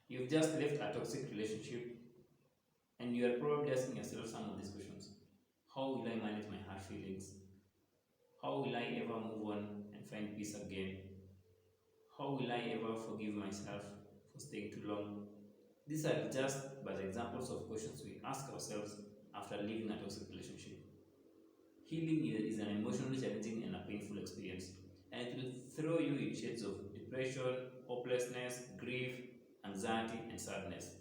You've just left a toxic relationship and you are probably asking yourself some of these questions. How will I manage my hard feelings? How will I ever move on and find peace again? How will I ever forgive myself for staying too long? These are just but examples of questions we ask ourselves after leaving a toxic relationship. Healing is an emotionally challenging and a painful experience, and it will throw you in shades of depression, hopelessness, grief, anxiety, and sadness.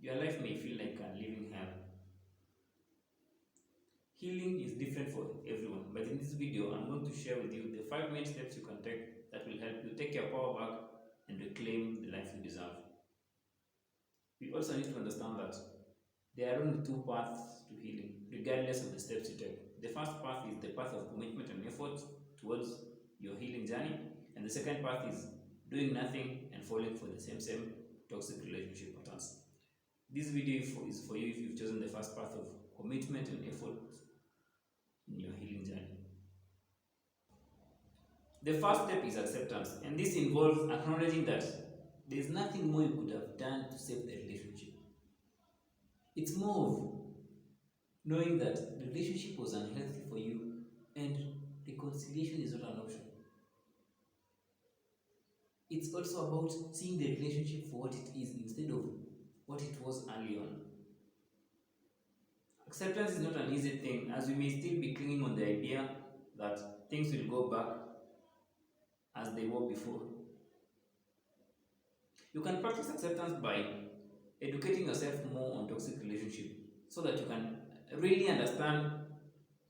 Your life may feel like a living hell. Healing is different for everyone, but in this video, I'm going to share with you the 5 main steps you can take that will help you take your power back and reclaim the life you deserve. We also need to understand that there are only two paths to healing, regardless of the steps you take. The first path is the path of commitment and effort towards your healing journey, and the second path is doing nothing and falling for the same toxic relationship patterns. This video is for you if you've chosen the first path of commitment and effort in your healing journey. The first step is acceptance, and this involves acknowledging that there is nothing more you could have done to save the relationship. It's more of knowing that the relationship was unhealthy for you and reconciliation is not an option. It's also about seeing the relationship for what it is instead of what it was early on. Acceptance is not an easy thing, as we may still be clinging on the idea that things will go back as they were before. You can practice acceptance by educating yourself more on toxic relationship so that you can really understand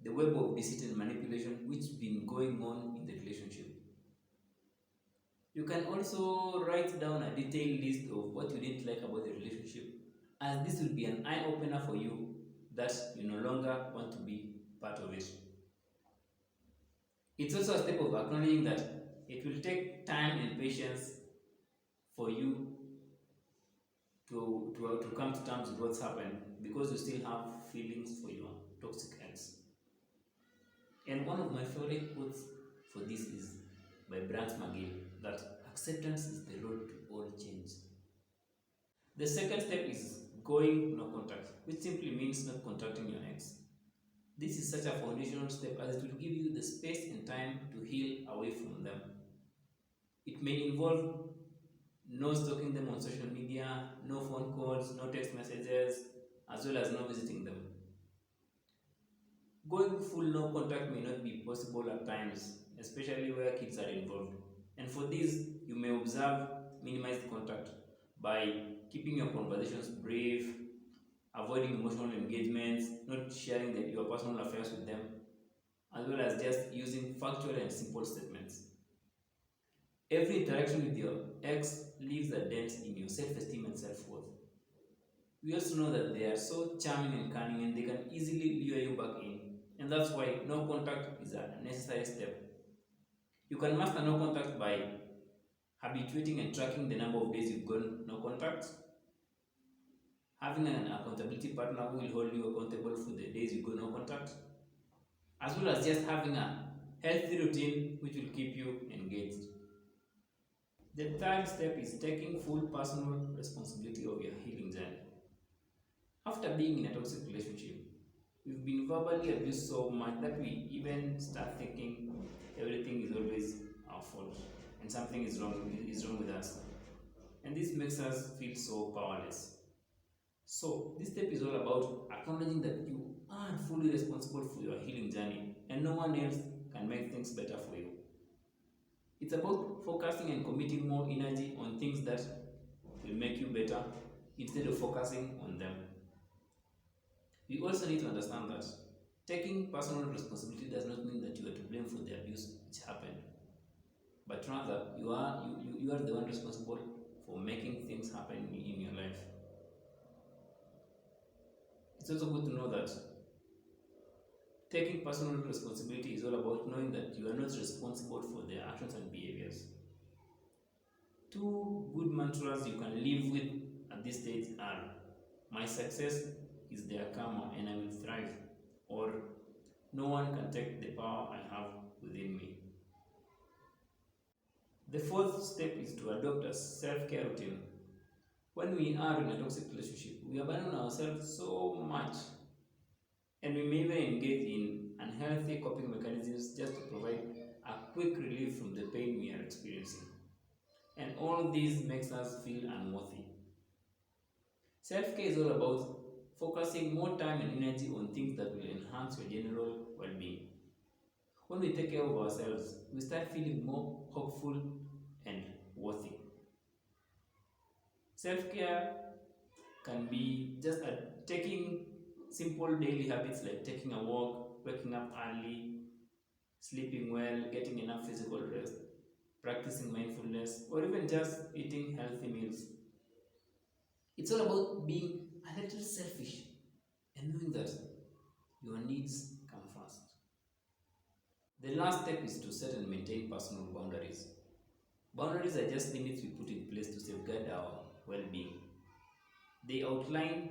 the web of deceit and manipulation which been going on in the relationship. You can also write down a detailed list of what you didn't like about the relationship, as this will be an eye-opener for you that you no longer want to be part of it. It's also a step of acknowledging that it will take time and patience for you to come to terms with what's happened because you still have feelings for your toxic ex. And one of my favorite quotes for this is by Brant McGill that acceptance is the road to all change. The second step is going no contact, which simply means not contacting your ex. This is such a foundational step as it will give you the space and time to heal away from them. It may involve no stalking them on social media, no phone calls, no text messages, as well as no visiting them. Going full no contact may not be possible at times, especially where kids are involved. And for this, you may observe minimized contact by keeping your conversations brief, avoiding emotional engagements, not sharing your personal affairs with them, as well as just using factual and simple statements. Every interaction with your ex leaves a dent in your self-esteem and self-worth. We also know that they are so charming and cunning and they can easily lure you back in. And that's why no contact is a necessary step. You can master no contact by habituating and tracking the number of days you've gone no contact, having an accountability partner who will hold you accountable for the days you go no contact, as well as just having a healthy routine which will keep you engaged. The third step is taking full personal responsibility of your healing journey. After being in a toxic relationship, we've been verbally abused so much that we even start thinking everything is always our fault and something is wrong with us. And this makes us feel so powerless. So this step is all about acknowledging that you are fully responsible for your healing journey and no one else can make things better for you. It's about focusing and committing more energy on things that will make you better instead of focusing on them. We also need to understand that taking personal responsibility does not mean that you are to blame for the abuse which happened, but rather you are the one responsible for making things happen in your life. It's also good to know that taking personal responsibility is all about knowing that you are not responsible for their actions and behaviors. Two good mantras you can live with at this stage are: my success is their karma and I will thrive, or no one can take the power I have within me. The fourth step is to adopt a self-care routine. When we are in a toxic relationship, we abandon ourselves so much, and we may even engage in unhealthy coping mechanisms just to provide a quick relief from the pain we are experiencing. And all this makes us feel unworthy. Self-care is all about focusing more time and energy on things that will enhance your general well-being. When we take care of ourselves, we start feeling more hopeful and worthy. Self-care can be just taking simple daily habits like taking a walk, waking up early, sleeping well, getting enough physical rest, practicing mindfulness, or even just eating healthy meals. It's all about being a little selfish and knowing that your needs come first. The last step is to set and maintain personal boundaries. Boundaries are just limits we put in place to safeguard our well being. They outline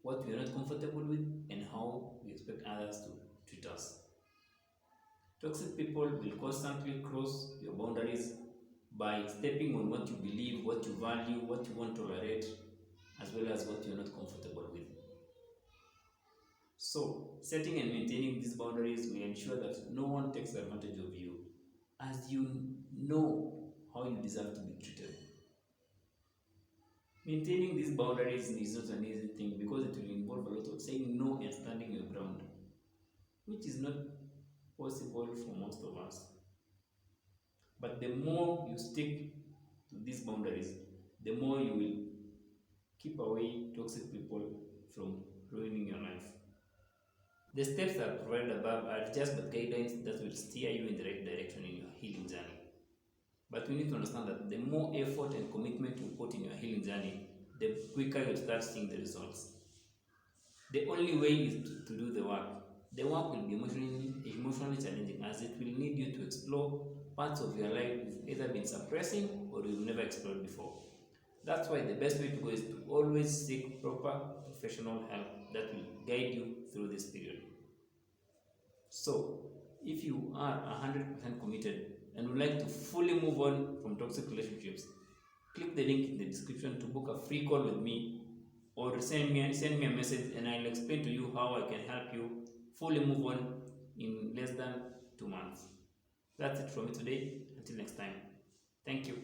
what we are not comfortable with and how we expect others to treat us. Toxic people will constantly cross your boundaries by stepping on what you believe, what you value, what you won't tolerate, as well as what you're not comfortable with. So, setting and maintaining these boundaries will ensure that no one takes advantage of you, as you know how you deserve to be treated. Maintaining these boundaries is not an easy thing because it will involve a lot of saying no and standing your ground, which is not possible for most of us. But the more you stick to these boundaries, the more you will keep away toxic people from ruining your life. The steps that are provided above are just the guidelines that will steer you in the right direction in your healing journey. But we need to understand that the more effort and commitment you put in your healing journey, the quicker you'll start seeing the results. The only way is to do the work. The work will be emotionally challenging as it will need you to explore parts of your life you've either been suppressing or you've never explored before. That's why the best way to go is to always seek proper professional help that will guide you through this period. So, if you are 100% committed and would like to fully move on from toxic relationships, click the link in the description to book a free call with me or send me a message and I'll explain to you how I can help you fully move on in less than 2 months. That's it from me today. Until next time. Thank you.